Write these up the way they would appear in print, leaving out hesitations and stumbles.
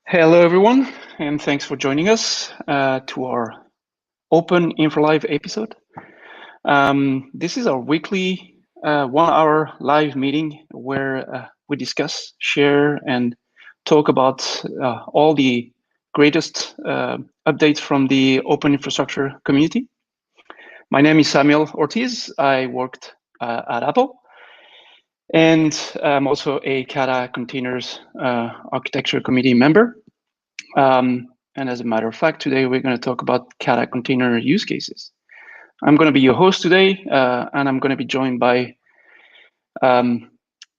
Hello, everyone, and thanks for joining us to our OpenInfra Live episode. This is our weekly 1-hour live meeting where we discuss, share, and talk about all the greatest updates from the open infrastructure community. My name is Samuel Ortiz. I worked at Apple, and I'm also a Kata Containers Architecture Committee member. And as a matter of fact, today we're going to talk about Kata container use cases. I'm going to be your host today, and I'm going to be joined by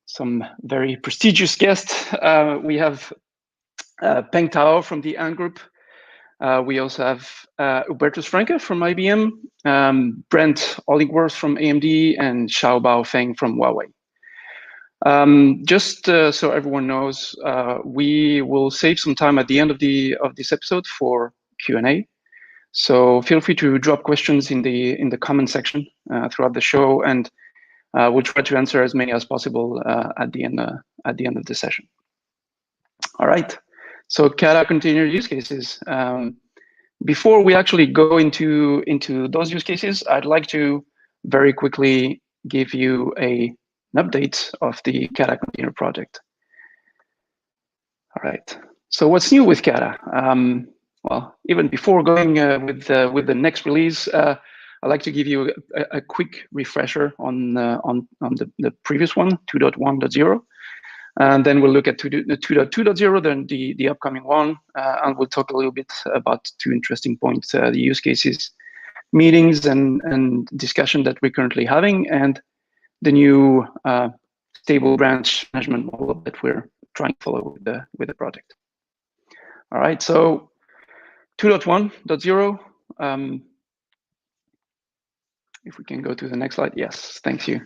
some very prestigious guests. We have Peng Tao from the Ant Group. We also have Hubertus Franke from IBM, Brent Hollingsworth from AMD, and Shaoboa Feng from Huawei. Just so everyone knows, we will save some time at the end of this episode for Q&A. So feel free to drop questions in the comment section throughout the show, and we'll try to answer as many as possible at the end of the session. All right. So Kata container use cases. Before we actually go into those use cases, I'd like to very quickly give you an update of the Kata container project. All right. So what's new with Kata? Well, even before going with the next release, I'd like to give you a quick refresher on the previous one, 2.1.0. And then we'll look at 2.2.0, then the upcoming one, and we'll talk a little bit about two interesting points, the use cases, meetings, and discussion that we're currently having, and the new stable branch management model that we're trying to follow with the project. All right, so 2.1.0. If we can go to the next slide. Yes, thank you.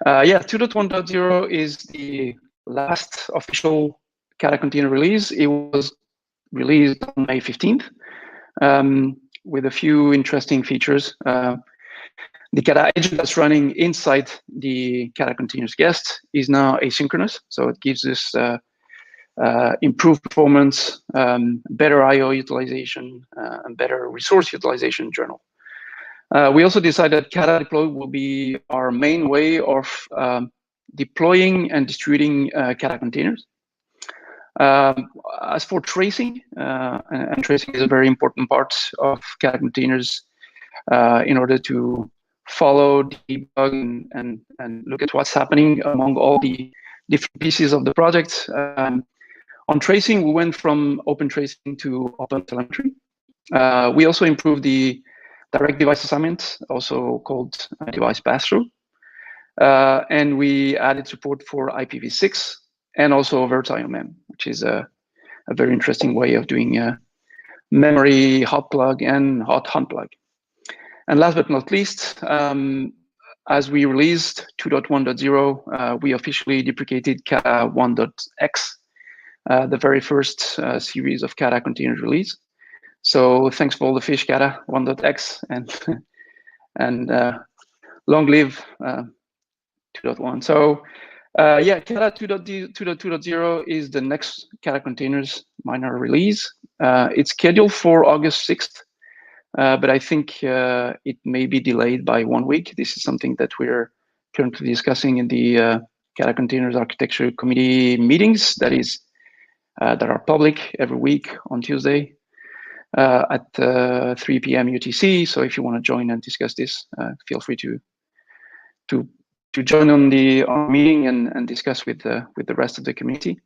2.1.0 is the last official Kata container release. It was released on May 15th with a few interesting features. The Kata agent that's running inside the Kata containers guest is now asynchronous, so it gives us improved performance, better I/O utilization, and better resource utilization in general. We also decided Kata deploy will be our main way of deploying and distributing Kata containers. As for tracing, and tracing is a very important part of Kata containers in order to follow, debug, and look at what's happening among all the different pieces of the project. On tracing, we went from open tracing to open telemetry. We also improved the direct device assignment, also called device pass-through. And we added support for IPv6 and also VirtIOM, which is a very interesting way of doing memory hot plug and hot unplug. And last but not least, as we released 2.1.0, we officially deprecated Kata 1.x, the very first series of Kata containers release. So thanks for all the fish, Kata 1.x, and long live 2.1. So Kata 2.2.0 is the next Kata containers minor release. It's scheduled for August 6th. But I think it may be delayed by 1 week. This is something that we're currently discussing in the Kata Containers Architecture Committee meetings that are public every week on Tuesday at 3 p.m. UTC. So if you want to join and discuss this, feel free to join on the meeting and discuss with the rest of the community.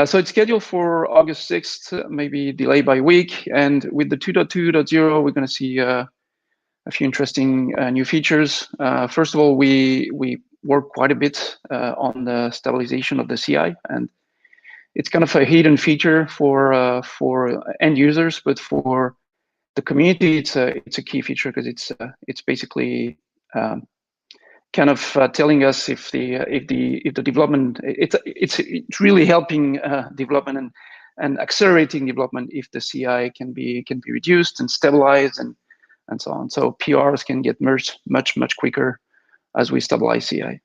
So it's scheduled for August 6th, maybe delayed by a week. And with the 2.2.0, we're going to see a few interesting new features. First of all, we work quite a bit on the stabilization of the CI, and it's kind of a hidden feature for end users, but for the community, it's a key feature because it's basically kind of telling us if the development, it's really helping development and accelerating development if the CI can be reduced and stabilized and so on. So PRs can get merged much quicker as we stabilize CI.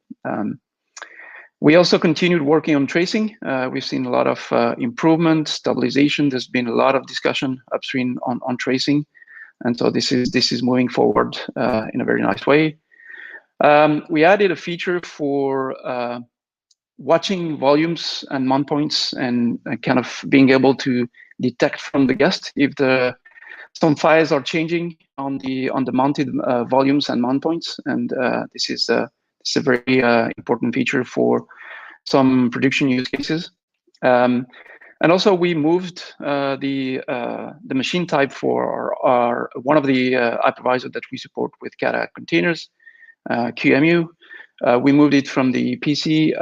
We also continued working on tracing. We've seen a lot of improvement, stabilization. There's been a lot of discussion upstream on tracing. And so this is moving forward in a very nice way. We added a feature for watching volumes and mount points and kind of being able to detect from the guest if some files are changing on the mounted volumes and mount points. And this is a very important feature for some production use cases. And also we moved the machine type for our one of the hypervisor that we support with Kata Containers, QEMU. We moved it from the PC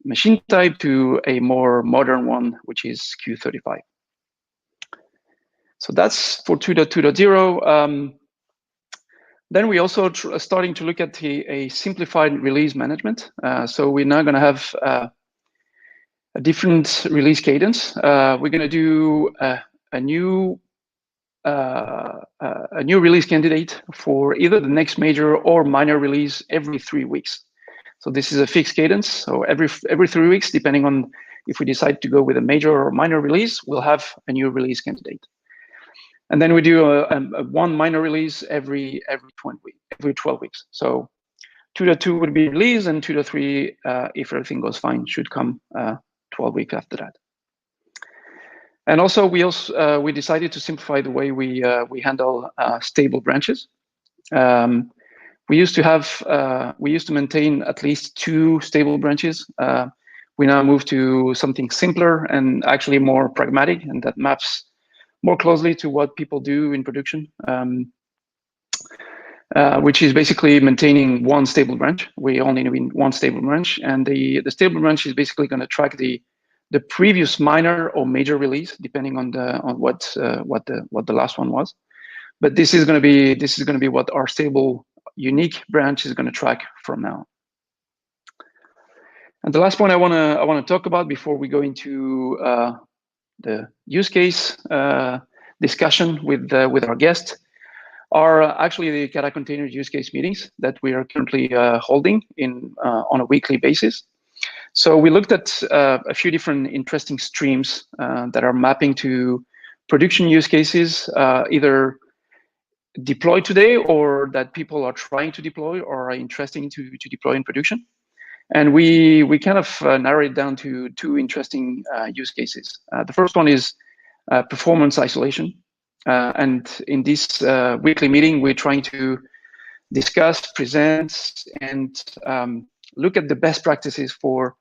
machine type to a more modern one, which is Q35. So that's for 2.2.0. Then we also starting to look at a simplified release management. So we're now going to have a different release cadence. We're going to do a new release candidate for either the next major or minor release every 3 weeks. So this is a fixed cadence. So every 3 weeks, depending on if we decide to go with a major or minor release, we'll have a new release candidate. And then we do a one minor release every 12 weeks. So 2.2 would be released, and 2.3, if everything goes fine, should come 12 weeks after that. And also, we decided to simplify the way we handle stable branches. We used to maintain at least 2 stable branches. We now move to something simpler and actually more pragmatic, and that maps more closely to what people do in production, which is basically maintaining one stable branch. We only need one stable branch, and the stable branch is basically going to track the previous minor or major release, depending on what the last one was. But this is going to be what our stable unique branch is going to track from now. And the last point I want to talk about before we go into the use case discussion with our guest are actually the Kata Containers use case meetings that we are currently holding on a weekly basis. So we looked at a few different interesting streams that are mapping to production use cases, either deployed today or that people are trying to deploy or are interested to deploy in production. And we kind of narrowed it down to 2 interesting use cases. The first one is performance isolation. And in this weekly meeting, we're trying to discuss, present, and look at the best practices for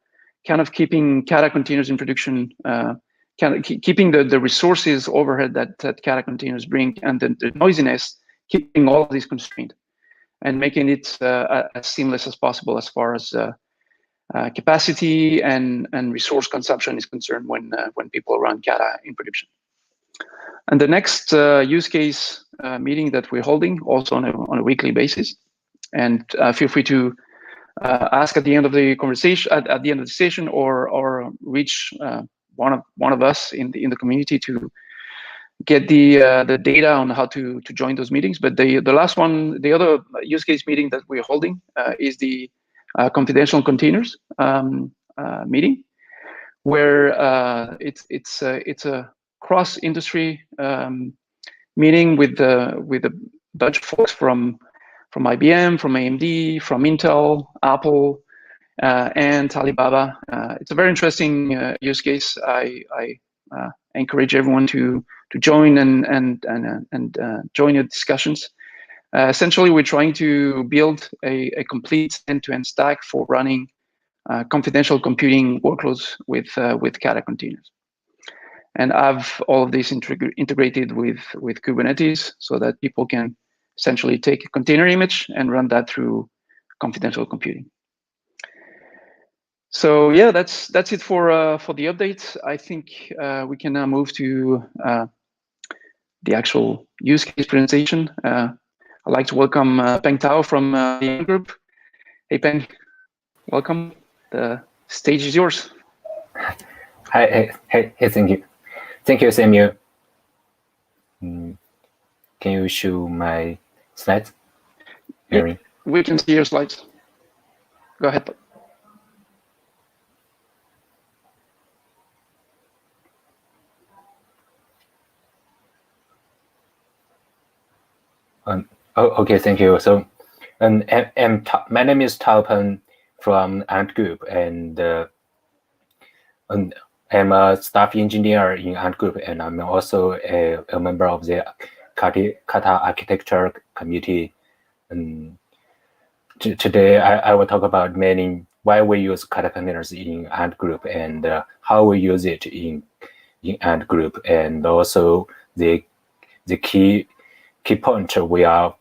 kind of keeping Kata containers in production, kind of keeping the resources overhead that Kata containers bring and the noisiness, keeping all of these constrained and making it as seamless as possible as far as capacity and resource consumption is concerned when people run Kata in production. And the next use case meeting that we're holding also on a weekly basis, and feel free to ask at the end of the conversation, at the end of the session, or reach one of us in the community to get the data on how to join those meetings. But the last one, the other use case meeting that we're holding is the confidential containers meeting, where it's a cross-industry meeting with a bunch of folks from IBM, from AMD, from Intel, Apple, and Alibaba. It's a very interesting use case. I encourage everyone to join and join the discussions. Essentially, we're trying to build a complete end-to-end stack for running confidential computing workloads with Kata containers, and have all of this integrated with Kubernetes so that people can essentially take a container image and run that through confidential computing. So yeah, that's it for the update. I think we can now move to the actual use case presentation. I'd like to welcome Peng Tao from the group. Hey Peng, welcome. The stage is yours. Hey, thank you, Samuel. Can you show my slides? Yeah, we can see your slides. Go ahead. Okay, thank you. So, my name is Tao Peng from Ant Group, and I'm a staff engineer in Ant Group, and I'm also a member of the Kata Architecture Committee. And today, I will talk about why we use Kata containers in Ant Group and how we use it in Ant Group, and also the key point we are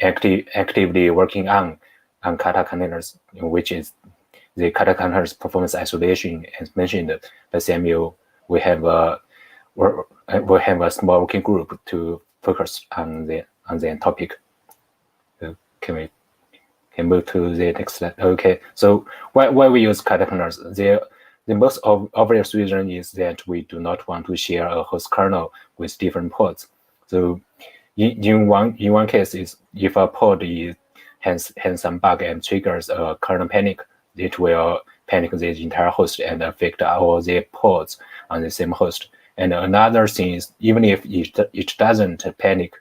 actively working on Kata containers, which is the Kata containers performance isolation. As mentioned by Samuel, we have a small working group to focus on the topic. So can we move to the next slide? Okay, so why we use Kata containers? The most obvious reason is that we do not want to share a host kernel with different pods. So in one case is if a pod has some bug and triggers a kernel panic, it will panic the entire host and affect all the pods on the same host. And another thing is, even if it doesn't panic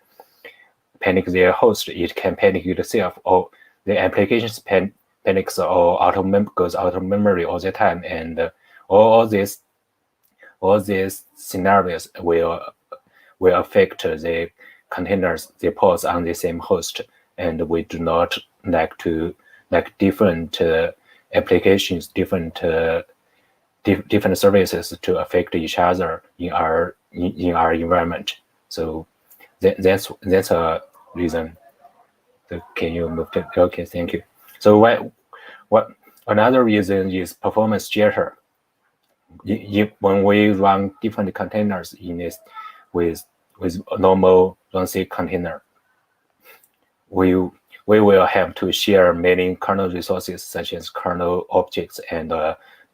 the host, it can panic itself, or the applications panics or goes out of memory all the time, and all these scenarios will affect the containers, the pods on the same host, and we do not like different applications, different services to affect each other in our environment. So that's a reason. So can you move to? Okay, thank you. So what another reason is performance jitter. When we run different containers in this with a normal run-C container, we will have to share many kernel resources such as kernel objects and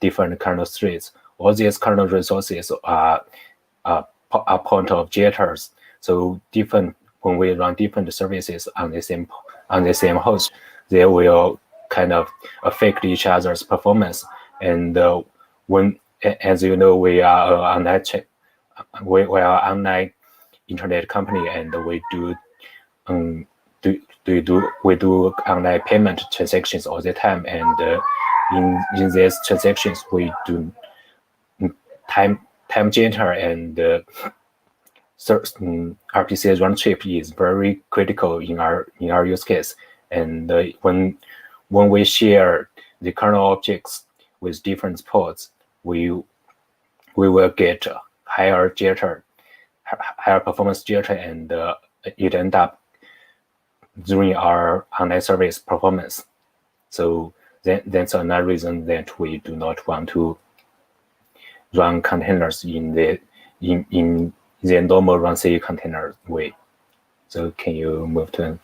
different kernel threads. All these kernel resources are point of jitters. So when we run different services on the same host, they will kind of affect each other's performance. And as you know, we are online internet company, and we do online payment transactions all the time, and in these transactions we do time jitter, and RPC round trip is very critical in our use case. And when we share the kernel objects with different pods, we will get higher performance jitter, and it end up during our online service performance. So that's another reason that we do not want to run containers in the normal run-C container way. So can you move to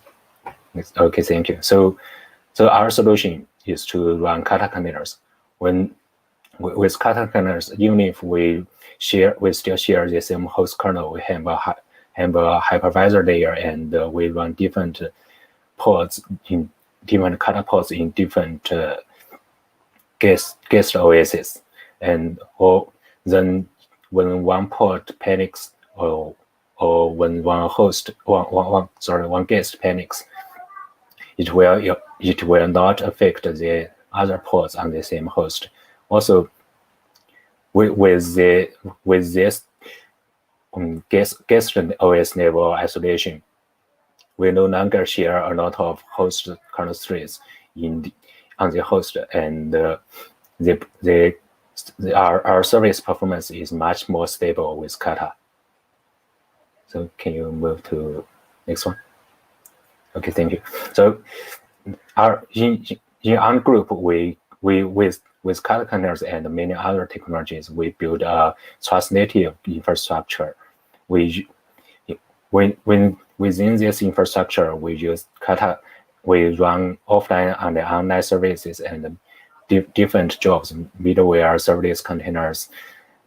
next? Okay, thank you. So our solution is to run Kata containers. With Kata containers, even if we still share the same host kernel, we have a hypervisor layer, and we run different pods in different Kata pods in different guest OSs, and then when one pod panics, or when one guest panics, it will not affect the other pods on the same host. Also, with this guest OS level isolation, we no longer share a lot of host kernel threads on the host, and our service performance is much more stable with Kata. So can you move to next one? Okay, thank you. So in Ant Group, we with Kata containers and many other technologies, we build a trust native infrastructure. Within this infrastructure, we use Kata. We run offline and online services and different jobs, middleware, serverless containers,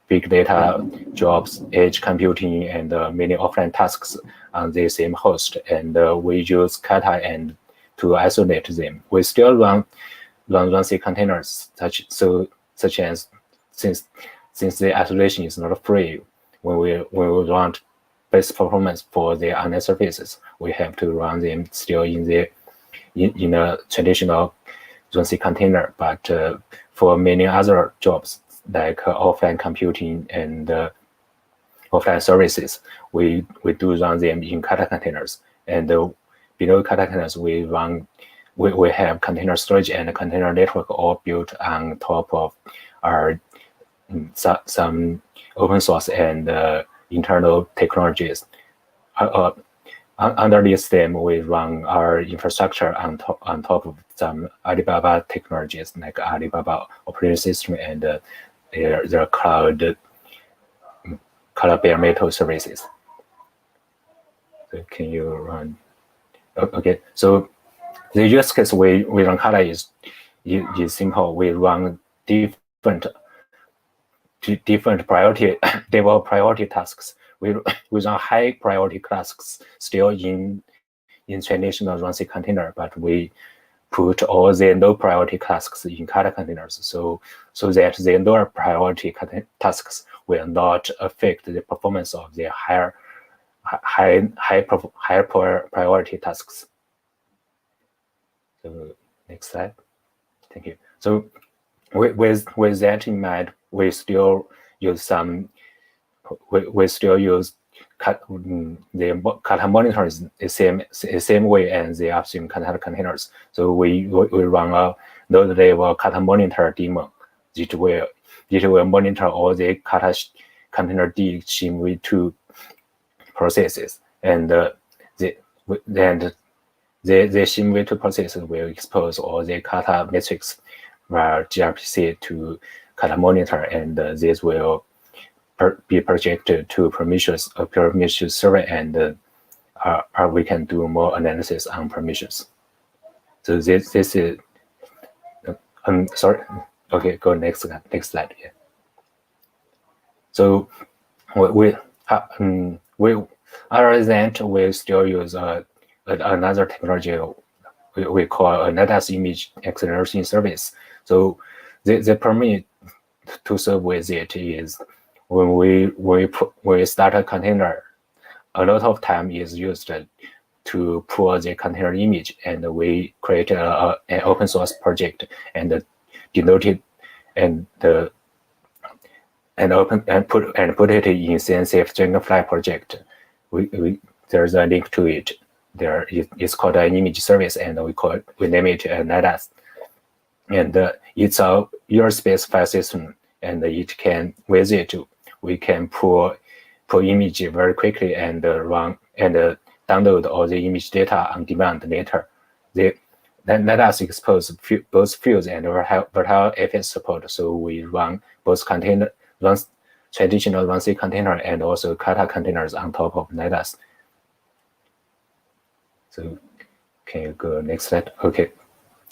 big data jobs, edge computing, and many offline tasks on the same host. And we use Kata and to isolate them. We still run C containers, such as since the isolation is not free, when we run best performance for the online services, we have to run them still in a traditional zone C container. But for many other jobs like offline computing and offline services, we do run them in Kata containers. And below Kata containers, we have container storage and container network all built on top of our some open source and internal technologies. Under this stem, we run our infrastructure on top of some Alibaba technologies like Alibaba operating system and their cloud bare metal services. So can you run? Okay, so the use case we run Kata is simple. We run different priority level priority tasks. We run high priority tasks still in traditional run C container, but we put all the low priority tasks in Kata containers, so that the lower priority tasks will not affect the performance of the higher priority tasks. So next slide. Thank you. So with that in mind, we still use the Kata monitors the same way as the upstream Kata containers. So we run a node level Kata monitor daemon. It will monitor all the Kata container D SHIM-v2 processes, and the SHIM-v2 processes will expose all the Kata metrics via gRPC to Kata monitor, and this will be projected to permissions server, and we can do more analysis on permissions. So this is sorry. Okay, go next slide. Yeah. So we other than that, we still use another technology we call a NetAS image acceleration service. So the permit to serve with it is when we start a container, a lot of time is used to pull the container image, and we create an open source project and denote it and put it in CNCF Dragonfly project. There's a link to it. It's called an image service, and we name it NetAS. And it's a US-based file system, and it can with it we can pull image very quickly and run and download all the image data on demand later. NetAS expose both fields and VirtualFS support, so we run both traditional run C container and also Kata containers on top of NetAS. So can you go next slide? Okay.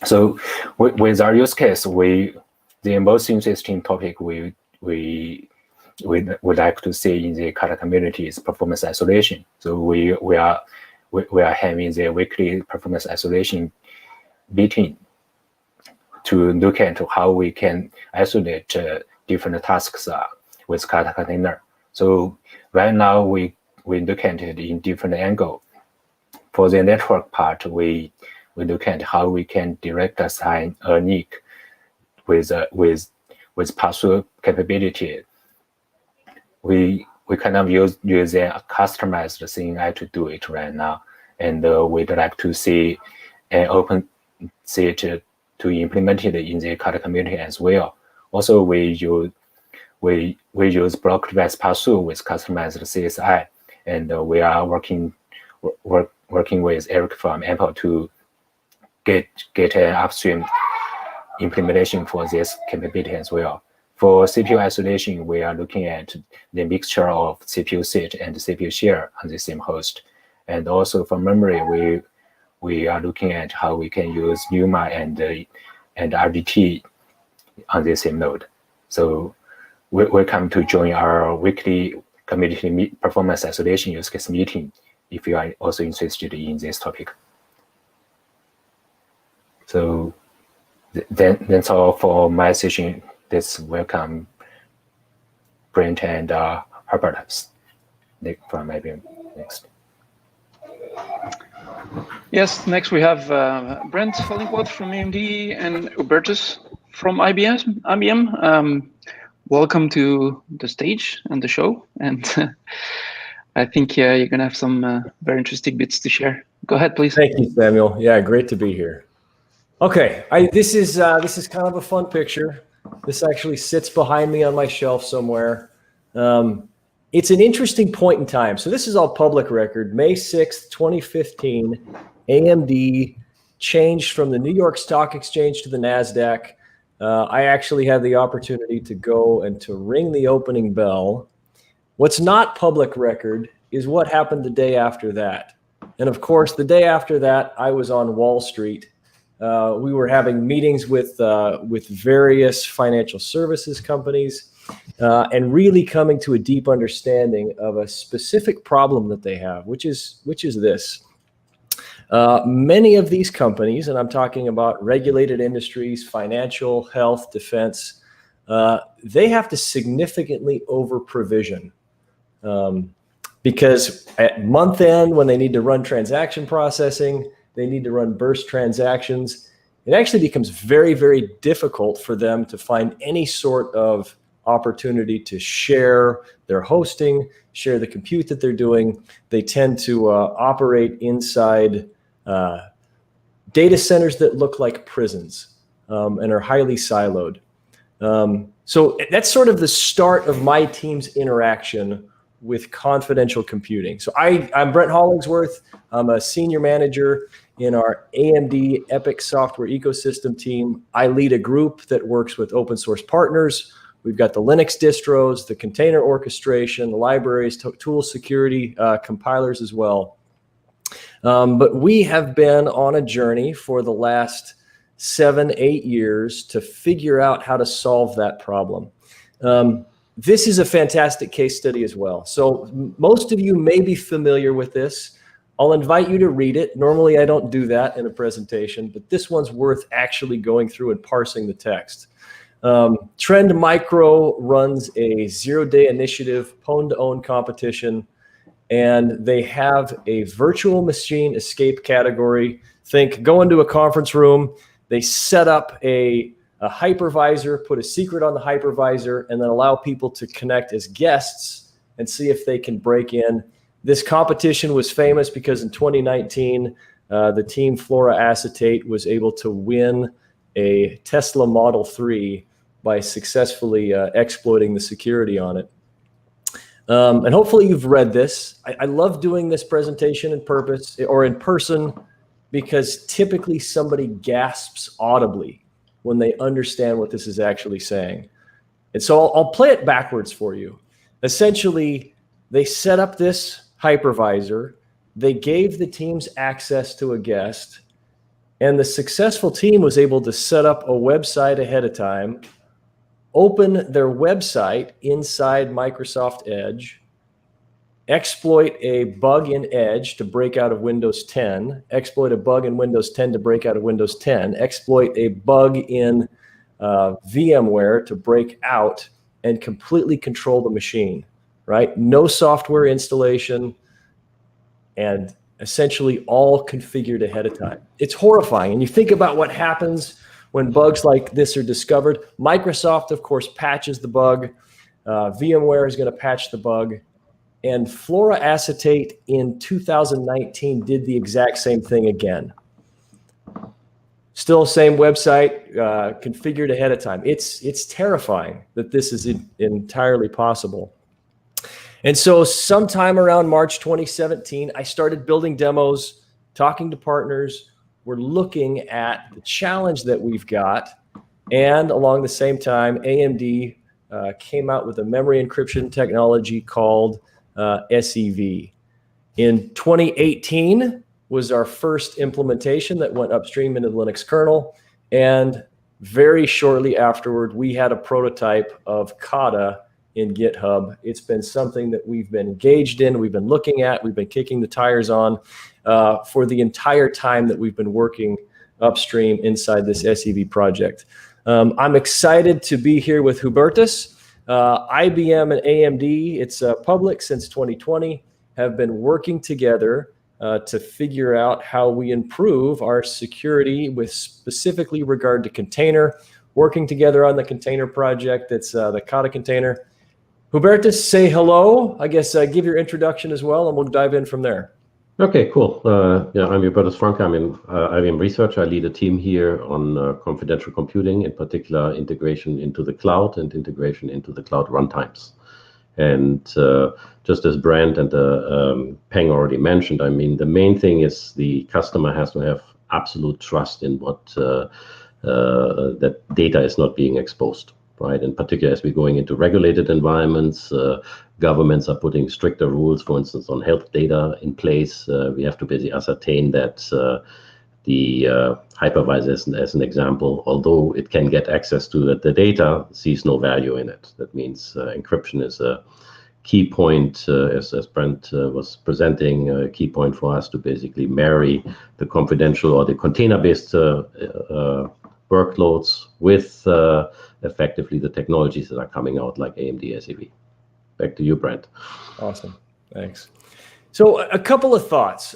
So with our use case, the most interesting topic we would like to see in the Kata community is performance isolation. So we are having the weekly performance isolation meeting to look at how we can isolate different tasks with Kata container. So right now we look at it in different angle. For the network part, we look at how we can direct assign a NIC with password capability. We kind of use a customized CNI to do it right now, and we'd like to see an open set to implement it in the Kata community as well. Also, we use block device password with customized CSI, and we are working with Eric from Apple to get an upstream implementation for this capability as well. For CPU isolation, we are looking at the mixture of CPU set and CPU share on the same host. And also for memory, we are looking at how we can use NUMA and RDT on the same node. So welcome to join our weekly community performance isolation use case meeting if you are also interested in this topic. So that's all for my session. Let's welcome Brent and Hubertus. from IBM next. Yes, next we have Brent Hollingsworth from AMD and Hubertus from IBM. Welcome to the stage and the show. And I think you're going to have some very interesting bits to share. Go ahead, please. Thank you, Samuel. Yeah, great to be here. Okay, this is kind of a fun picture. This actually sits behind me on my shelf somewhere. It's an interesting point in time. So this is all public record. May 6th, 2015, AMD changed from the New York Stock Exchange to the NASDAQ. I actually had the opportunity to go and to ring the opening bell. What's not public record is what happened the day after that. And of course, the day after that, I was on Wall Street. We were having meetings with various financial services companies and really coming to a deep understanding of a specific problem that they have, which is this. Many of these companies, and I'm talking about regulated industries, financial, health, defense, they have to significantly over-provision. Because at month end, when they need to run transaction processing, they need to run burst transactions, it actually becomes very, very difficult for them to find any sort of opportunity to share their hosting, share the compute that they're doing. They tend to operate inside data centers that look like prisons and are highly siloed. So that's sort of the start of my team's interaction with confidential computing. So I'm Brent Hollingsworth. I'm a senior manager in our AMD EPYC software ecosystem team. I lead a group that works with open source partners. We've got the Linux distros, the container orchestration, the libraries, tool security, compilers as well. But we have been on a journey for the last 7-8 years to figure out how to solve that problem. This is a fantastic case study as well. So most of you may be familiar with this. I'll invite you to read it. Normally, I don't do that in a presentation, but this one's worth actually going through and parsing the text. Trend Micro runs a zero-day initiative, pwn-to-own competition, and they have a virtual machine escape category. Think, go into a conference room, they set up a hypervisor, put a secret on the hypervisor, and then allow people to connect as guests and see if they can break in. This competition was famous because in 2019, the team Flora Acetate was able to win a Tesla Model 3 by successfully exploiting the security on it. And hopefully you've read this. I love doing this presentation in person because typically somebody gasps audibly when they understand what this is actually saying. And so I'll play it backwards for you. Essentially, they set up this hypervisor, they gave the teams access to a guest, and the successful team was able to set up a website ahead of time, open their website inside Microsoft Edge, exploit a bug in Edge to break out of Windows 10, exploit a bug in Windows 10 to break out of Windows 10, exploit a bug in VMware to break out and completely control the machine, right? No software installation and essentially all configured ahead of time. It's horrifying. And you think about what happens when bugs like this are discovered. Microsoft, of course, patches the bug. VMware is going to patch the bug. And Flora Acetate in 2019 did the exact same thing again. Still same website, configured ahead of time. It's terrifying that this is entirely possible. And so sometime around March 2017, I started building demos, talking to partners. We're looking at the challenge that we've got. And along the same time, AMD came out with a memory encryption technology called SEV. In 2018 was our first implementation that went upstream into the Linux kernel. And very shortly afterward, we had a prototype of Kata in GitHub. It's been something that we've been engaged in, we've been looking at, we've been kicking the tires on for the entire time that we've been working upstream inside this SEV project. I'm excited to be here with Hubertus. IBM and AMD, it's public since 2020, have been working together to figure out how we improve our security with specifically regard to container, working together on the container project. It's the Kata container. Hubertus, say hello. I guess give your introduction as well, and we'll dive in from there. Okay, cool. Yeah, I'm Hubertus Franke. I'm in IBM Research. I lead a team here on confidential computing, in particular integration into the cloud and integration into the cloud runtimes. And just as Brent and Peng already mentioned, I mean, the main thing is the customer has to have absolute trust in what that data is not being exposed, right? In particular, as we're going into regulated environments, governments are putting stricter rules, for instance, on health data in place. We have to basically ascertain that the hypervisor, as an example, although it can get access to the data, sees no value in it. That means encryption is a key point, as Brent was presenting, a key point for us to basically marry the confidential or the container-based workloads with effectively the technologies that are coming out like AMD SEV. Back to you, Brent. Awesome. Thanks. So a couple of thoughts.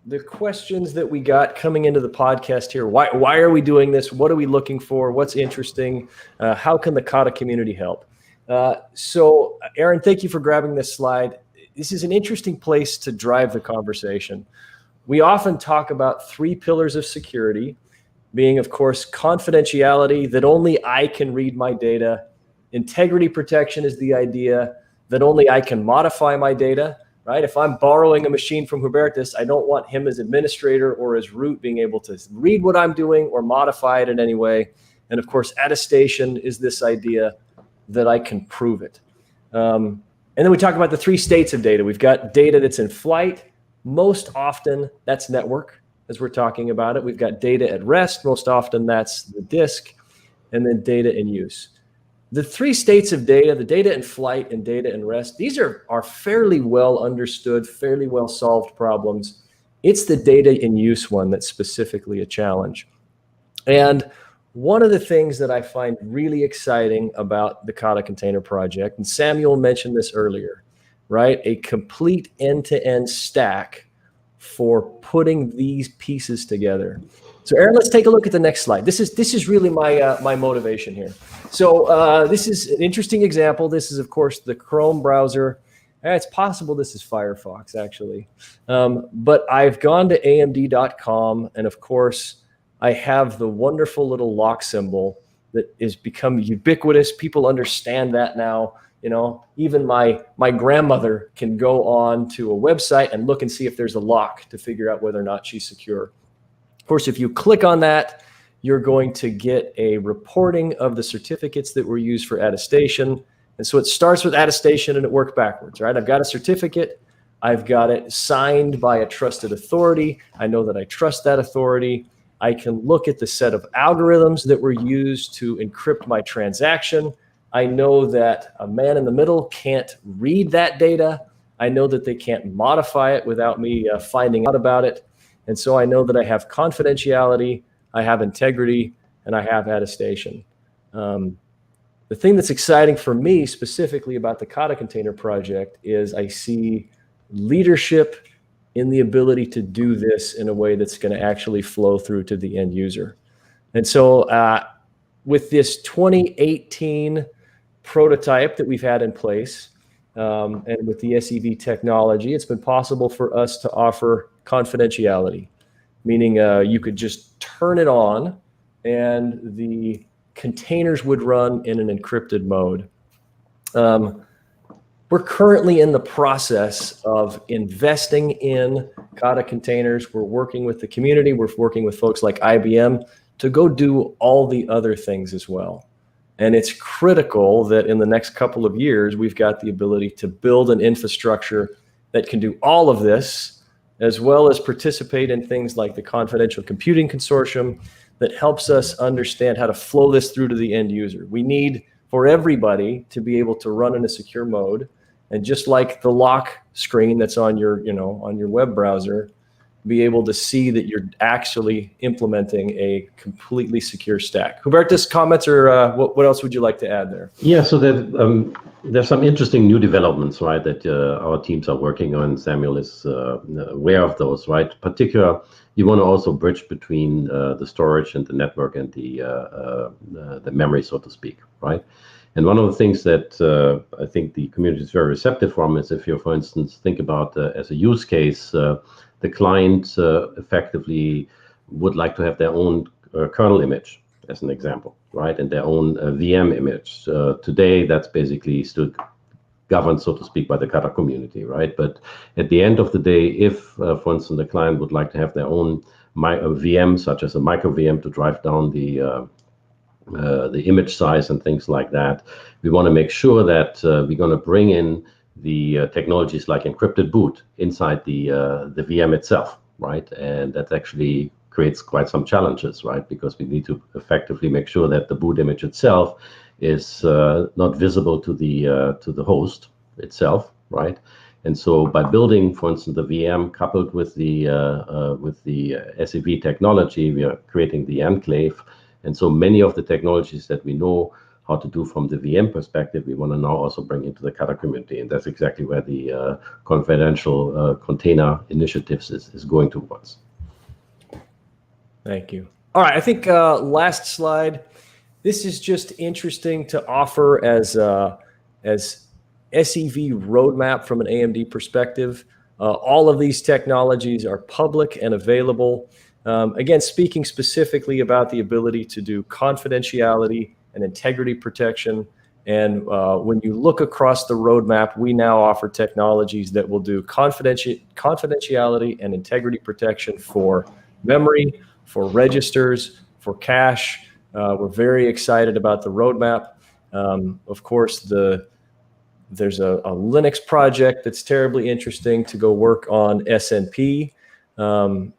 The questions that we got coming into the podcast here, why are we doing this? What are we looking for? What's interesting? How can the Kata community help? So Aaron, thank you for grabbing this slide. This is an interesting place to drive the conversation. We often talk about 3 pillars of security, being, of course, confidentiality, that only I can read my data. Integrity protection is the idea that only I can modify my data, right? If I'm borrowing a machine from Hubertus, I don't want him as administrator or as root being able to read what I'm doing or modify it in any way. And of course, attestation is this idea that I can prove it. And then we talk about the 3 states of data. We've got data that's in flight. Most often, that's network, as we're talking about it. We've got data at rest. Most often, that's the disk. And then data in use. The 3 states of data, the data in flight and data in rest, these are fairly well understood, fairly well solved problems. It's the data in use one that's specifically a challenge. And one of the things that I find really exciting about the Kata Container Project, and Samuel mentioned this earlier, right? A complete end-to-end stack for putting these pieces together. So Aaron, let's take a look at the next slide. This is really my motivation here. So this is an interesting example. This is, of course, the Chrome browser. It's possible this is Firefox, actually. But I've gone to amd.com, and of course, I have the wonderful little lock symbol that has become ubiquitous. People understand that now. You know, even my grandmother can go on to a website and look and see if there's a lock to figure out whether or not she's secure. Of course, if you click on that, you're going to get a reporting of the certificates that were used for attestation. And so it starts with attestation and it works backwards, right? I've got a certificate. I've got it signed by a trusted authority. I know that I trust that authority. I can look at the set of algorithms that were used to encrypt my transaction. I know that a man in the middle can't read that data. I know that they can't modify it without me finding out about it. And so I know that I have confidentiality, I have integrity, and I have attestation. The thing that's exciting for me specifically about the Kata Container Project is I see leadership in the ability to do this in a way that's going to actually flow through to the end user. And so with this 2018 prototype that we've had in place, and with the SEV technology, it's been possible for us to offer confidentiality, meaning you could just turn it on and the containers would run in an encrypted mode. We're currently in the process of investing in Kata containers. We're working with the community. We're working with folks like IBM to go do all the other things as well. And it's critical that in the next couple of years, we've got the ability to build an infrastructure that can do all of this, as well as participate in things like the Confidential Computing Consortium that helps us understand how to flow this through to the end user. We need for everybody to be able to run in a secure mode. And just like the lock screen that's on your, on your web browser, be able to see that you're actually implementing a completely secure stack. Hubertus, comments, or what else would you like to add there? Yeah, so there's some interesting new developments, right, that our teams are working on. Samuel is aware of those, right? Particular, you want to also bridge between the storage and the network and the memory, so to speak, right? And one of the things that I think the community is very receptive from is if you, for instance, think about as a use case, the client effectively would like to have their own kernel image, as an example, right? And their own VM image. Today, that's basically still governed, so to speak, by the Kata community, right? But at the end of the day, if, for instance, the client would like to have their own VM, such as a micro VM, to drive down the image size and things like that, we want to make sure that we're going to bring in the technologies like encrypted boot inside the VM itself, right? And that actually creates quite some challenges, right? Because we need to effectively make sure that the boot image itself is not visible to the host itself, right? And so by building, for instance, the VM coupled with the SEV technology, we are creating the enclave. And so many of the technologies that we know how to do from the VM perspective, we want to now also bring into the Kata community. And that's exactly where the confidential container initiatives is going towards. Thank you. All right, I think last slide. This is just interesting to offer as SEV roadmap from an AMD perspective. All of these technologies are public and available. Again, speaking specifically about the ability to do confidentiality and integrity protection. And when you look across the roadmap, we now offer technologies that will do confidentiality and integrity protection for memory, for registers, for cache. We're very excited about the roadmap. Of course, there's a Linux project that's terribly interesting to go work on SNP. And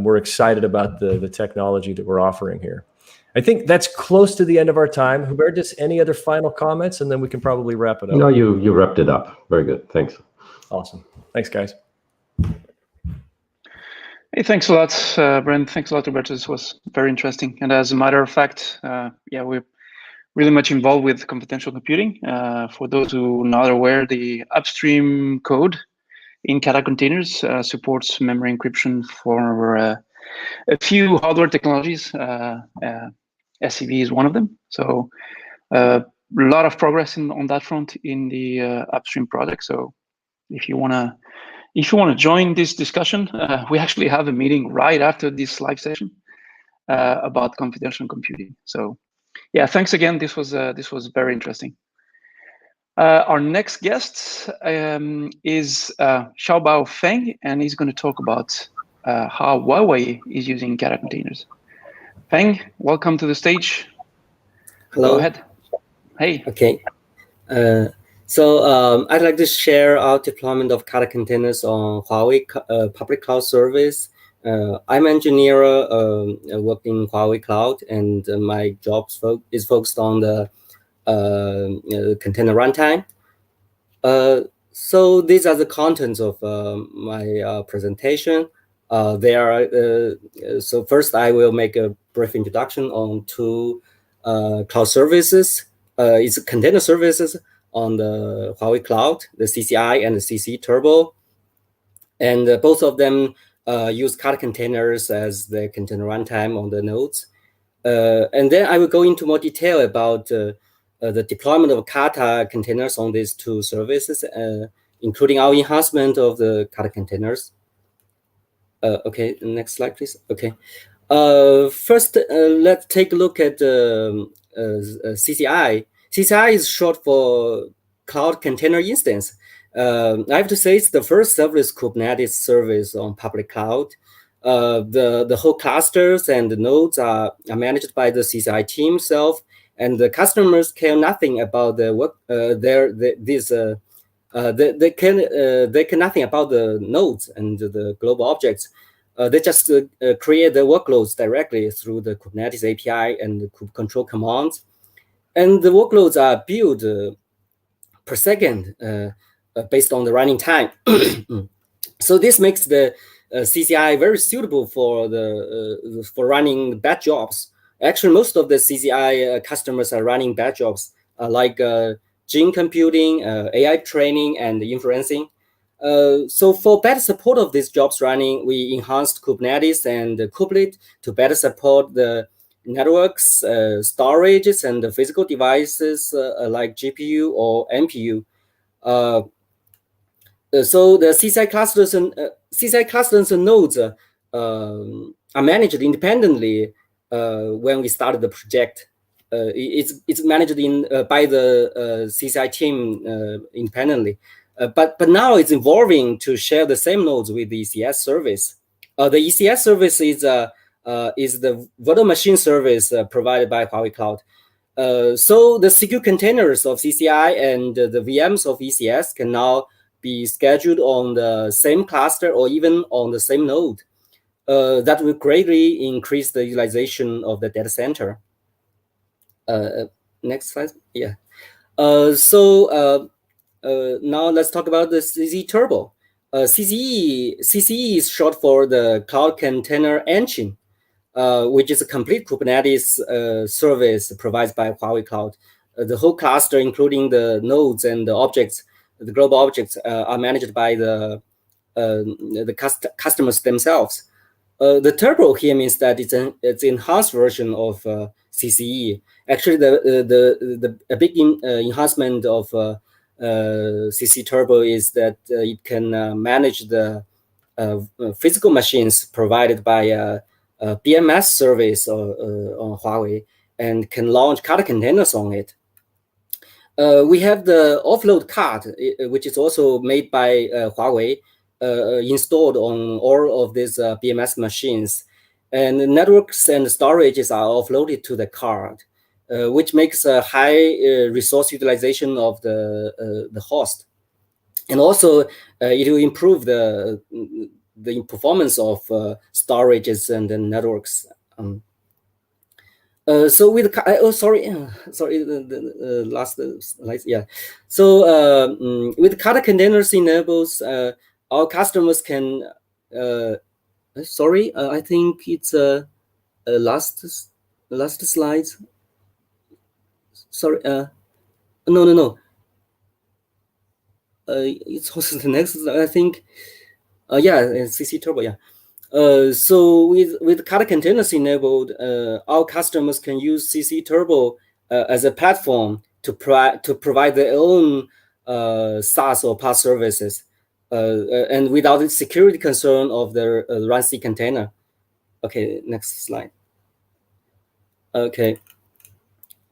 we're excited about the technology that we're offering here. I think that's close to the end of our time. Hubertus, any other final comments? And then we can probably wrap it up. No, you wrapped it up. Very good. Thanks. Awesome. Thanks, guys. Hey, thanks a lot, Brent. Thanks a lot, Hubertus. This was very interesting. And as a matter of fact, yeah, we're really much involved with confidential computing. For those who are not aware, the upstream code in Kata containers supports memory encryption for a few hardware technologies. SEV is one of them. So a lot of progress on that front in the upstream project. So if you wanna join this discussion, we actually have a meeting right after this live session about confidential computing. So yeah, thanks again. This was very interesting. Our next guest is Shaoboa Feng, and he's going to talk about how Huawei is using Kata containers. Peng, welcome to the stage. Hello. Go ahead. Hey. Okay. So I'd like to share our deployment of Kata containers on Huawei public cloud service. I'm an engineer working in Huawei Cloud, and my job is focused on the container runtime. So these are the contents of my presentation. So first I will make a brief introduction on two cloud services. It's container services on the Huawei Cloud, the CCI and the CC Turbo. And both of them use Kata containers as the container runtime on the nodes. And then I will go into more detail about the deployment of Kata containers on these two services, including our enhancement of the Kata containers. Okay, next slide, please. Okay. First, let's take a look at CCI. CCI is short for Cloud Container Instance. I have to say it's the first serverless Kubernetes service on public cloud. The whole clusters and the nodes are managed by the CCI team itself, and the customers care nothing about the work. They care nothing about the nodes and the global objects. They just create the workloads directly through the Kubernetes API and the kube control commands. And the workloads are built per second based on the running time. So this makes the CCI very suitable for for running batch jobs. Actually, most of the CCI customers are running batch jobs like gene computing, AI training, and inferencing. So for better support of these jobs running, we enhanced Kubernetes and Kubernetes to better support the networks, storages, and the physical devices like GPU or NPU. So the CCI clusters and nodes are managed independently when we started the project. It's managed by the CCI team independently. But now it's evolving to share the same nodes with the ECS service. The ECS service is the virtual machine service provided by Huawei Cloud. So the secure containers of CCI and the VMs of ECS can now be scheduled on the same cluster or even on the same node. That will greatly increase the utilization of the data center. Next slide. Yeah. Now let's talk about the CCE Turbo. CCE is short for the Cloud Container Engine, which is a complete Kubernetes service provided by Huawei Cloud. The whole cluster, including the nodes and the objects, the global objects, are managed by the customers themselves. The Turbo here means that it's an enhanced version of CCE. Actually, a big enhancement of CC Turbo is that it can manage the physical machines provided by a BMS service on Huawei and can launch Kata containers on it. We have the offload card, which is also made by Huawei, installed on all of these BMS machines. And the networks and storages are offloaded to the card, which makes a high resource utilization of the host. And also, it will improve the performance of storages and the networks. So with the last slide, yeah. So with Kata containers enables, our customers can. I think it's last slide. Sorry, no. It's also the next. I think. Yeah, CC Turbo. Yeah. So with Kata containers enabled, our customers can use CC Turbo as a platform to provide their own SaaS or PaaS services, and without the security concern of the run-C container. Okay, next slide. Okay.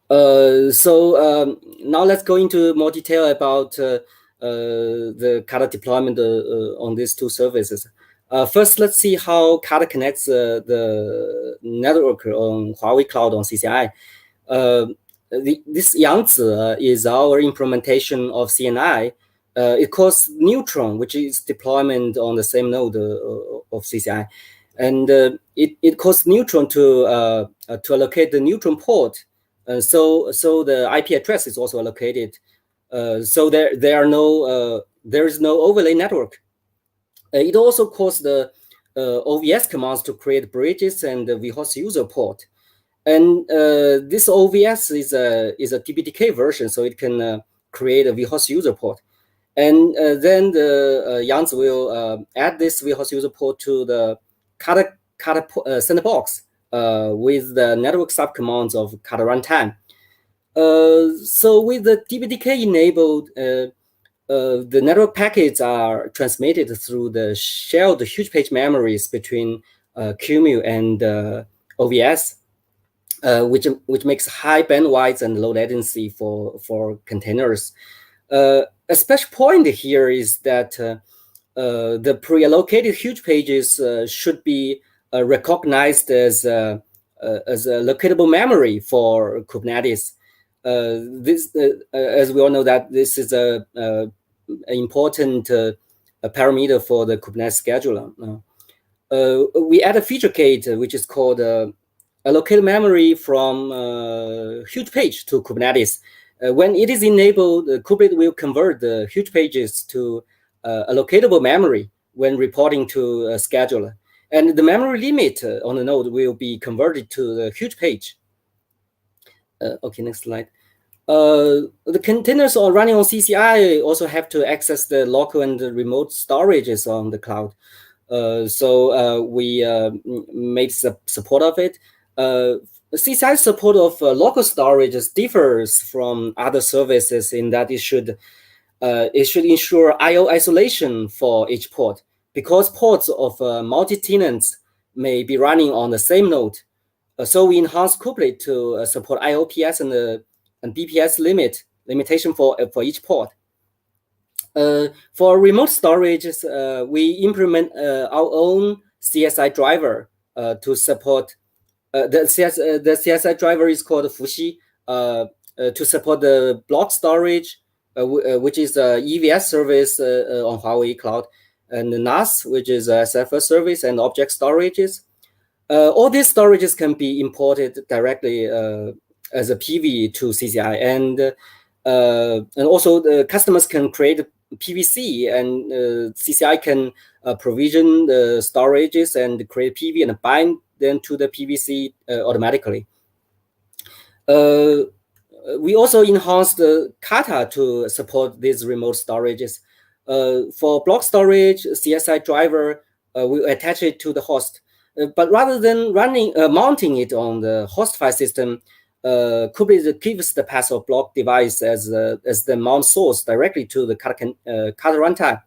So now let's go into more detail about the Kata deployment on these two services. First, let's see how Kata connects the network on Huawei Cloud on CCI. This Yangzi is our implementation of CNI. It calls Neutron, which is deployment on the same node of CCI. And it calls Neutron to allocate the Neutron port. So the IP address is also allocated. So there is no overlay network. It also calls the OVS commands to create bridges and the vhost user port. And this OVS is a DBDK version, so it can create a vhost user port. And then the Yangzi will add this vhost user port to the Kata sandbox with the network subcommands of Kata runtime. So with the DBDK enabled, the network packets are transmitted through the shared huge page memories between QEMU and OVS, which makes high bandwidth and low latency for containers. A special point here is that the pre-allocated huge pages should be recognized as a locatable memory for Kubernetes. This, as we all know, that this is an important parameter for the Kubernetes scheduler. We add a feature gate which is called allocate memory from huge page to Kubernetes. When it is enabled, Kubernetes will convert the huge pages to allocatable memory when reporting to a scheduler. And the memory limit on the node will be converted to the huge page. Okay, next slide. The containers are running on CCI also have to access the local and the remote storages on the cloud. So we made support of it. CCI support of local storages differs from other services in that it should ensure I/O isolation for each port, because ports of multi-tenants may be running on the same node. So we enhanced Kubernetes to support IOPS and BPS limitation for each port. For remote storages, we implement our own CSI driver to support the CSI driver is called Fuxi to support the block storage, which is a EVS service on Huawei Cloud, and the NAS, which is a SFR service, and object storages. All these storages can be imported directly as a PV to CCI, and also the customers can create PVC, and CCI can provision the storages and create PV and bind them to the PVC automatically. We also enhanced the Kata to support these remote storages. For block storage, CSI driver, we attach it to the host. But rather than mounting it on the host file system, Kubernetes gives the path of block device as the mount source directly to the Kata runtime.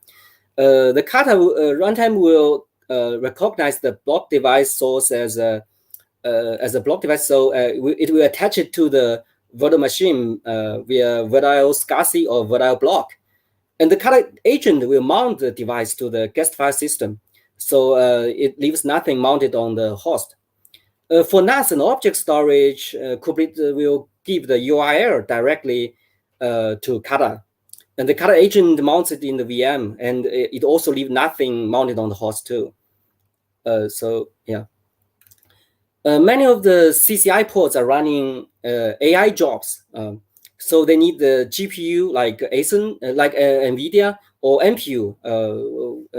The Kata runtime will recognize the block device source as a block device, so it will attach it to the virtual machine via virtual SCSI or virtual block, and the Kata agent will mount the device to the guest file system, so it leaves nothing mounted on the host. For NAS and object storage, Kubernetes will give the URL directly to Kata, and the Kata agent mounts it in the VM, and it also leaves nothing mounted on the host too. So yeah. Many of the CCI ports are running AI jobs, so they need the GPU like ASIN, like NVIDIA, or NPU,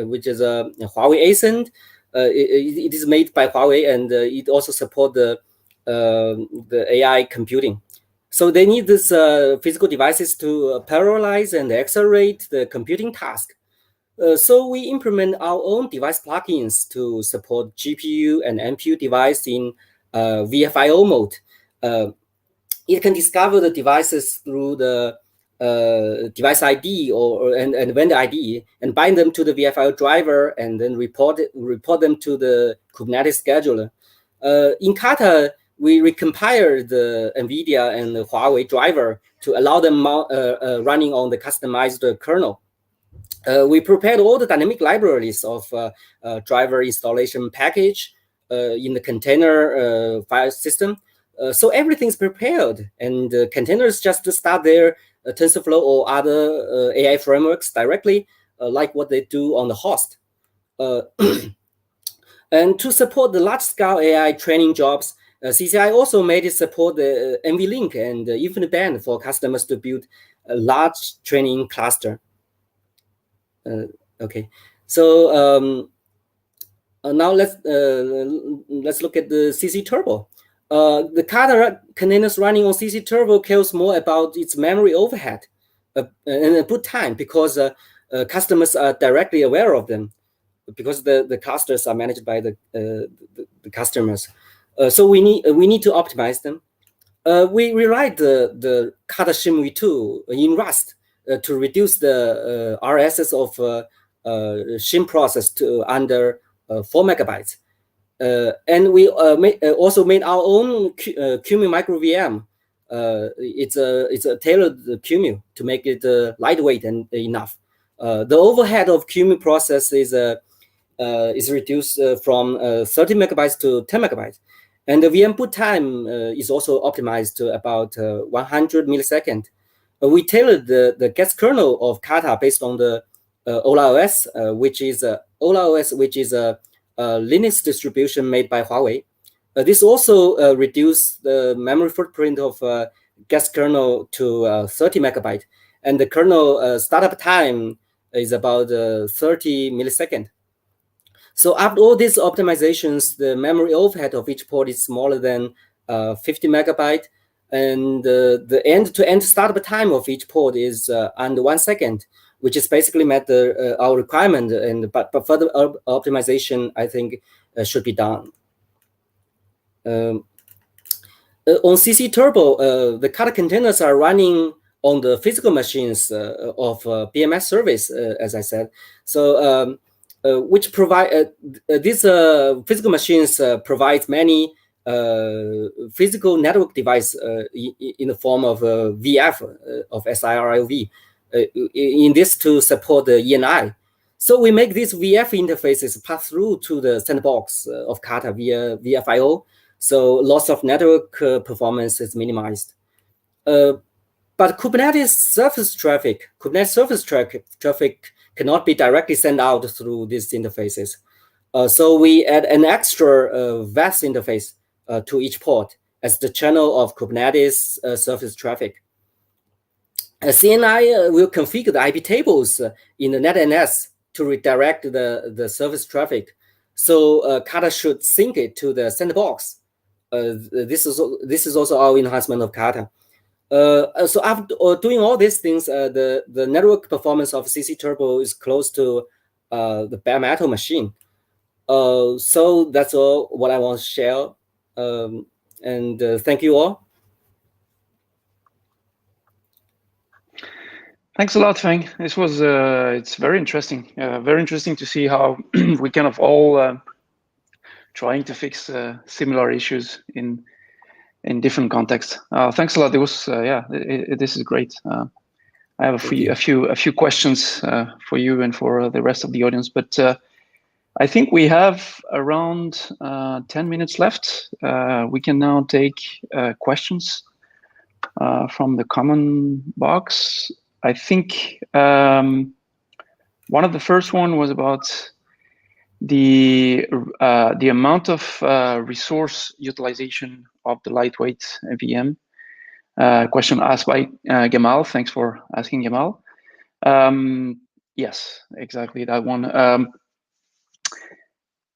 which is a Huawei ASIN. It is made by Huawei, and it also supports the AI computing. So they need these physical devices to parallelize and accelerate the computing task. So we implement our own device plugins to support GPU and NPU device in VFIO mode. It can discover the devices through the device ID and vendor ID, and bind them to the VFIO driver, and then report them to the Kubernetes scheduler. In Kata, we recompile the NVIDIA and the Huawei driver to allow them running on the customized kernel. We prepared all the dynamic libraries of driver installation package in the container file system. So everything's prepared, and containers just start their TensorFlow or other AI frameworks directly, like what they do on the host. And to support the large-scale AI training jobs, CCI also made it support the NVLink and InfiniBand for customers to build a large training cluster. Okay, so now let's look at the CC Turbo. The Kata containers running on CC Turbo cares more about its memory overhead and boot time, because customers are directly aware of them, because the clusters are managed by the customers. So we need to optimize them. We rewrite the Kata shim-v2 in Rust to reduce the RSS of shim process to under 4 megabytes. And we also made our own QEMU micro VM. It's a tailored QEMU to make it lightweight and enough. The overhead of QEMU process is reduced from 30 megabytes to 10 megabytes. And the VM boot time is also optimized to about 100 milliseconds. We tailored the guest kernel of Kata based on the OLAOS, which is a Linux distribution made by Huawei. This also reduced the memory footprint of guest kernel to 30 megabytes, and the kernel startup time is about 30 milliseconds. So after all these optimizations, the memory overhead of each port is smaller than 50 megabyte, and the end-to-end startup time of each port is under 1 second, which is basically met our requirement. And but further optimization, I think, should be done. On CC Turbo, the Kata containers are running on the physical machines of BMS service, as I said. So which provide these physical machines provide many physical network device in the form of VF of SIRLV. In this to support the ENI. So we make these VF interfaces pass through to the sandbox of Kata via VFIO. So loss of network performance is minimized. But Kubernetes surface traffic cannot be directly sent out through these interfaces. So we add an extra VAS interface to each port as the channel of Kubernetes surface traffic. CNI will configure the IP tables in the NetNS to redirect the service traffic. So Kata should sync it to the sandbox. This is also our enhancement of Kata. So after doing all these things, the network performance of CC Turbo is close to the bare metal machine. So that's all what I want to share. And thank you all. Thanks a lot, Feng. This was it's very interesting. Very interesting to see how we kind of all trying to fix similar issues in different contexts. Thanks a lot. It was this is great. I have a few questions for you and for the rest of the audience, but I think we have around 10 minutes left. We can now take questions from the common box. I think one of the first one was about the amount of resource utilization of the lightweight VM. Question asked by Gamal. Thanks for asking, Gamal. Yes, exactly that one.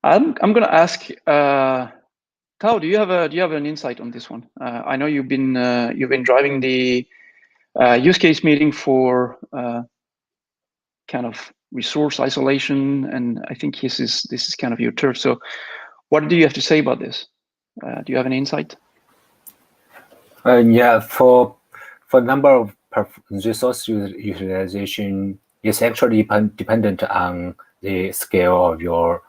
I'm going to ask Tao. Do you have an insight on this one? I know you've been driving the use case meeting for kind of resource isolation, and I think this is kind of your turf. So, what do you have to say about this? Do you have any insight? Yeah, for number of resource utilization, it's actually dependent on the scale of your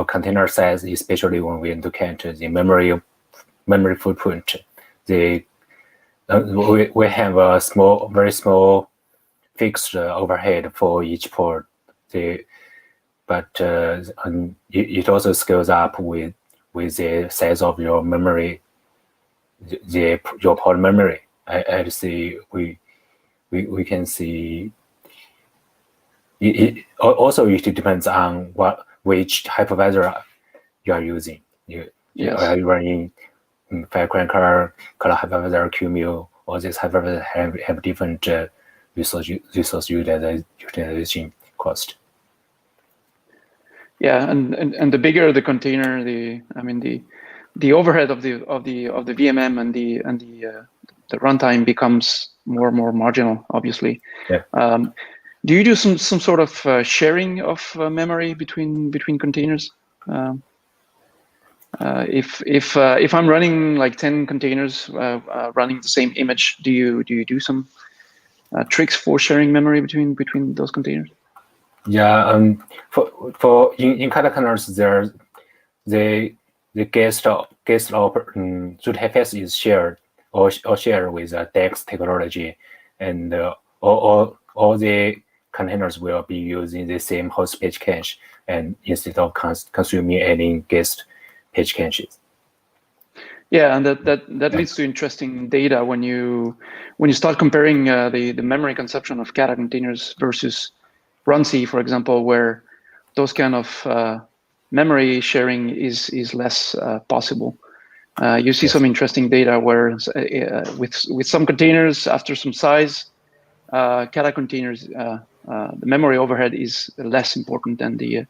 container size, especially when we look at the memory footprint. We have a very small fixed overhead for each port. But it also scales up with the size of your memory, your port memory. I see we can see it also. It depends on which hypervisor you are using. Are you running Firecracker, Kata hypervisor, QEMU? All these hypervisors have different resource utilization cost. Yeah, and the bigger the container, the overhead of the VMM and the runtime becomes more and more marginal, obviously. Yeah. Do you do some sort of sharing of memory between containers? If I'm running like 10 containers running the same image, do you do some tricks for sharing memory between those containers? Yeah, for in Kata containers, there the guest root is shared or shared with DEX technology, and all the containers will be using the same host page cache, and instead of consuming any guest page caches. Yeah, and that leads to interesting data when you start comparing the memory consumption of Kata containers versus RunC, for example, where those kind of memory sharing is less possible. You see some interesting data where with some containers after some size, Kata containers, the memory overhead is less important than the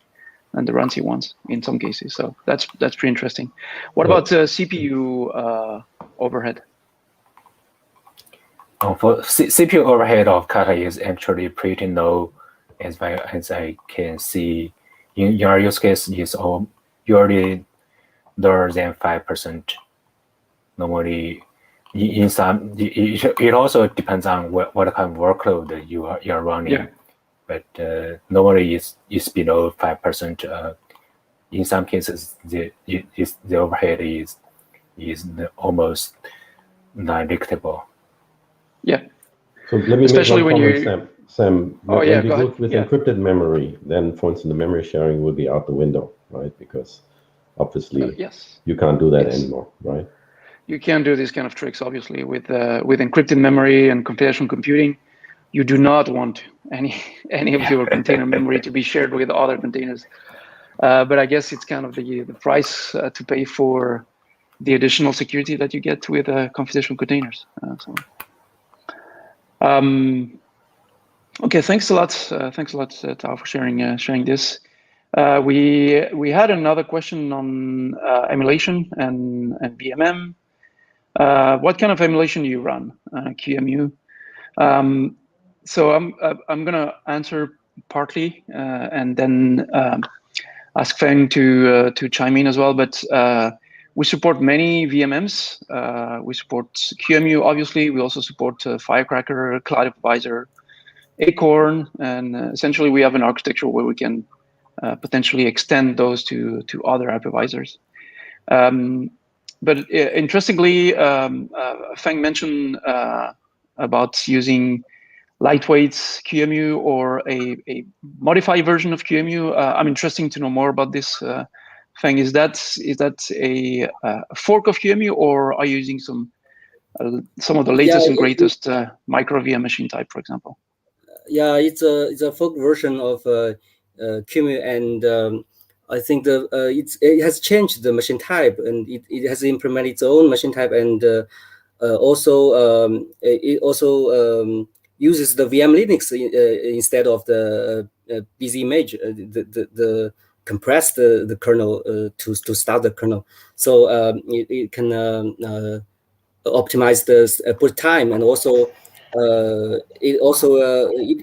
the runcy ones in some cases. So that's pretty interesting. What about CPU overhead? For CPU overhead of Kata is actually pretty low, as I can see. In your use case, is usually lower than 5%. Normally, in some, it also depends on what kind of workload you are running. Yeah. But normally it's below 5%. In some cases, the overhead is almost negligible. Yeah. So let me especially make one when comment, Sam. When you work with encrypted memory, then, for instance, the memory sharing will be out the window, right? Because obviously, yes, you can't do that anymore, right? You can do these kind of tricks, obviously, with encrypted memory and computational computing. You do not want any of your container memory to be shared with other containers. But I guess it's kind of the price to pay for the additional security that you get with computational containers. Okay, thanks a lot. Tao, for sharing this. We had another question on emulation and VMM. What kind of emulation do you run? QEMU. So I'm gonna answer partly and then ask Feng to chime in as well. But we support many VMMs. We support QEMU, obviously. We also support Firecracker, Cloud Hypervisor, Acorn, and essentially we have an architecture where we can potentially extend those to other hypervisors. But interestingly, Feng mentioned about using lightweight QEMU or a modified version of QEMU. I'm interested to know more about this. Feng, is that a fork of QEMU, or are you using some of the latest and greatest micro VM machine type, for example? Yeah, it's a fork version of QEMU, and I think it has changed the machine type, and it has implemented its own machine type, and also it also uses the VM Linux instead of the BZ image, the compress the kernel to start the kernel. So it can optimize the boot time, and also it also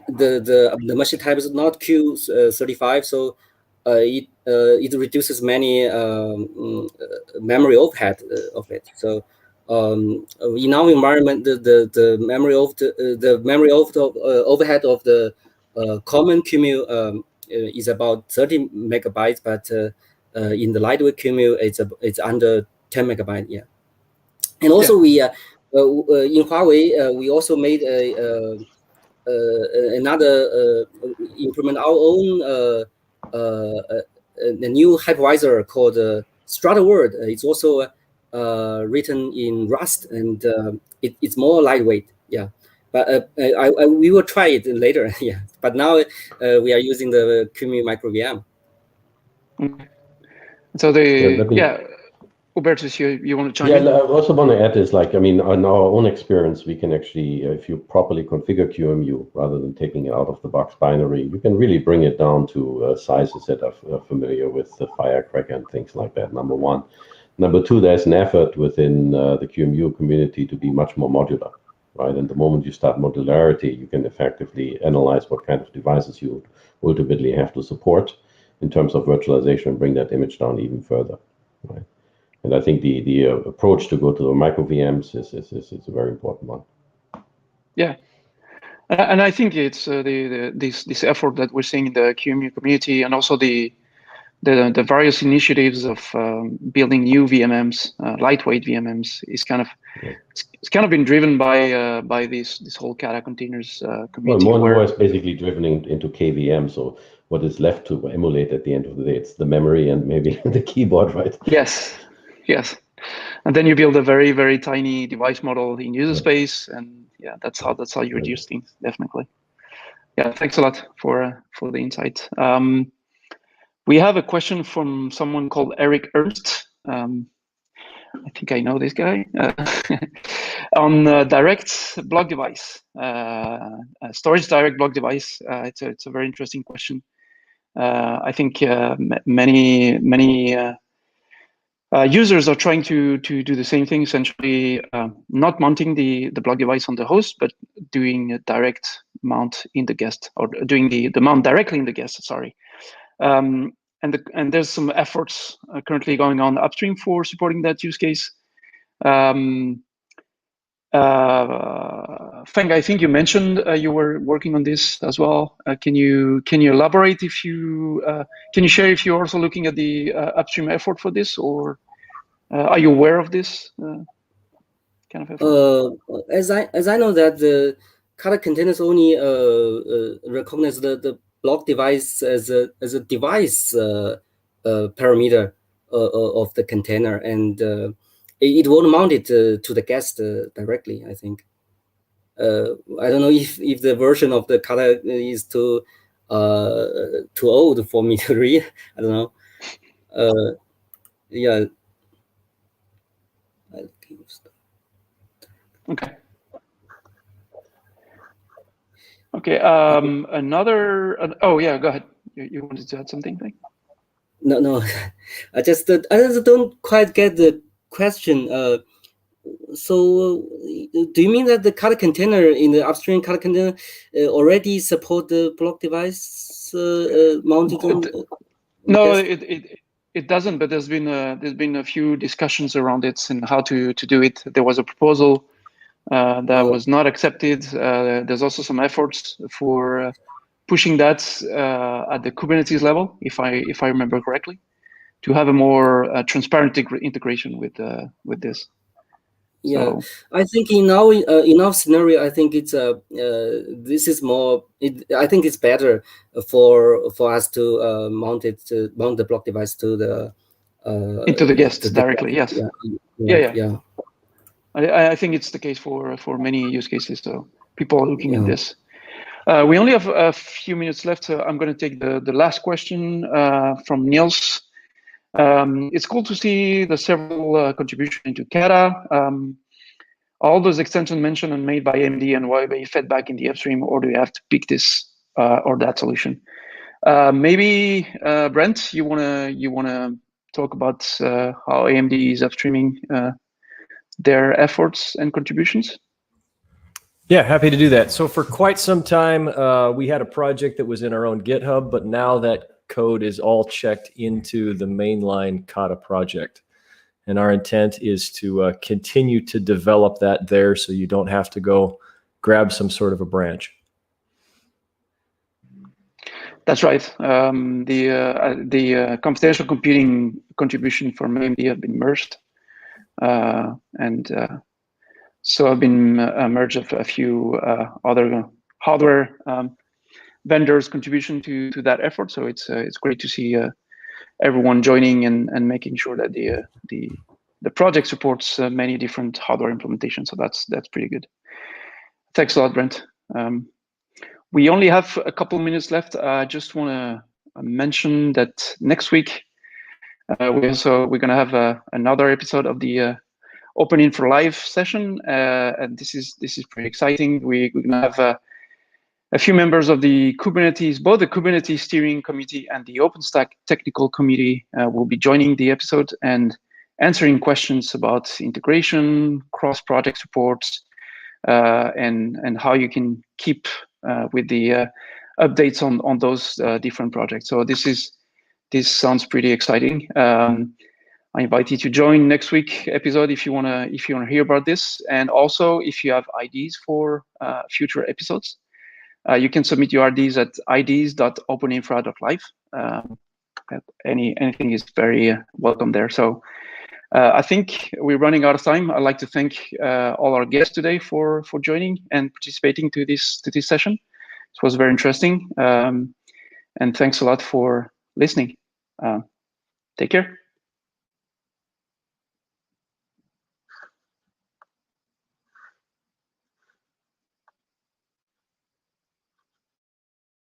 the machine type is not Q35, so it reduces many memory overhead of it. So in our environment, the memory of the memory overhead of the common QEMU is about 30 megabytes, but in the lightweight QEMU, it's under 10 megabytes. Yeah, and also we in Huawei we also made another implement our own a new hypervisor called StrataWord. It's also written in Rust, and it's more lightweight. Yeah, but we will try it later. Yeah, but now we are using the QEMU micro VM. Okay. So Hubertus, you want to chime in? I also want to add is, like, I mean, in our own experience, we can actually, if you properly configure QEMU rather than taking it out of the box binary, you can really bring it down to sizes that are familiar with the Firecracker and things like that, number one. Number two, there's an effort within the QEMU community to be much more modular, right? And the moment you start modularity, you can effectively analyze what kind of devices you ultimately have to support in terms of virtualization and bring that image down even further, right? And I think the approach to go to the micro VMs is a very important one. Yeah, and I think it's this effort that we're seeing in the QEMU community, and also the various initiatives of building new VMMs, lightweight VMMs, is kind of been driven by this whole Kata Containers community. Well, more and more is basically driven into KVM. So what is left to emulate at the end of the day? It's the memory and maybe the keyboard, right? Yes, and then you build a very, very tiny device model in user space, and yeah, that's how you reduce things, definitely. Yeah, thanks a lot for the insight. We have a question from someone called Eric Ernst. I think I know this guy. On direct block device, storage direct block device. It's a very interesting question. I think many users are trying to do the same thing, essentially not mounting the block device on the host, but doing a direct mount in the guest, or doing the mount directly in the guest. Sorry. And there's some efforts currently going on upstream for supporting that use case. Feng, I think you mentioned you were working on this as well. Can you elaborate? If you can you share if you're also looking at the upstream effort for this, or are you aware of this kind of effort? As I know that the Kata containers only recognize the block device as a device parameter of the container, and it won't mount it to the guest directly. I think. I don't know if the version of the Kata is too old for me to read. I don't know. Yeah. Okay. Okay. Another. Oh yeah. Go ahead. You wanted to add something? No. I just don't quite get the question. So, do you mean that the Kata container in the upstream Kata container already support the block device mounted on? No, it doesn't. But there's been a few discussions around it and how to do it. There was a proposal that was not accepted. There's also some efforts for pushing that at the Kubernetes level, if I remember correctly, to have a more transparent integration with this. Yeah, So, I think in our scenario, I think it's this is more. I think it's better for us to mount the block device to the into the guests directly. Yes. Yeah. I think it's the case for many use cases. So people are looking at this. We only have a few minutes left, so I'm going to take the last question from Niels. It's cool to see the several contributions into Kata. All those extensions mentioned and made by AMD and Huawei fed back in the upstream, or do you have to pick this or that solution? Maybe Brent, you wanna talk about how AMD is upstreaming their efforts and contributions? Yeah, happy to do that. So for quite some time, we had a project that was in our own GitHub, but now that code is all checked into the mainline Kata project. And our intent is to continue to develop that there so you don't have to go grab some sort of a branch. That's right. The computational computing contribution from AMD have been merged. So I've been merged a few other hardware vendors' contribution to that effort. So it's great to see everyone joining and making sure that the project supports many different hardware implementations. So that's pretty good. Thanks a lot, Brent. We only have a couple minutes left. I just want to mention that next week we're going to have another episode of the OpenInfra Live session, and this is pretty exciting. We're going to have a few members of the Kubernetes, both the Kubernetes Steering Committee and the OpenStack Technical Committee will be joining the episode and answering questions about integration, cross-project supports, and how you can keep with the updates on those different projects. So this sounds pretty exciting. I invite you to join next week episode if you wanna hear about this, and also if you have ideas for future episodes, you can submit your IDs at ids.openinfra.live. Anything is very welcome there. So I think we're running out of time. I'd like to thank all our guests today for joining and participating to this session. It was very interesting, and thanks a lot for listening. Take care.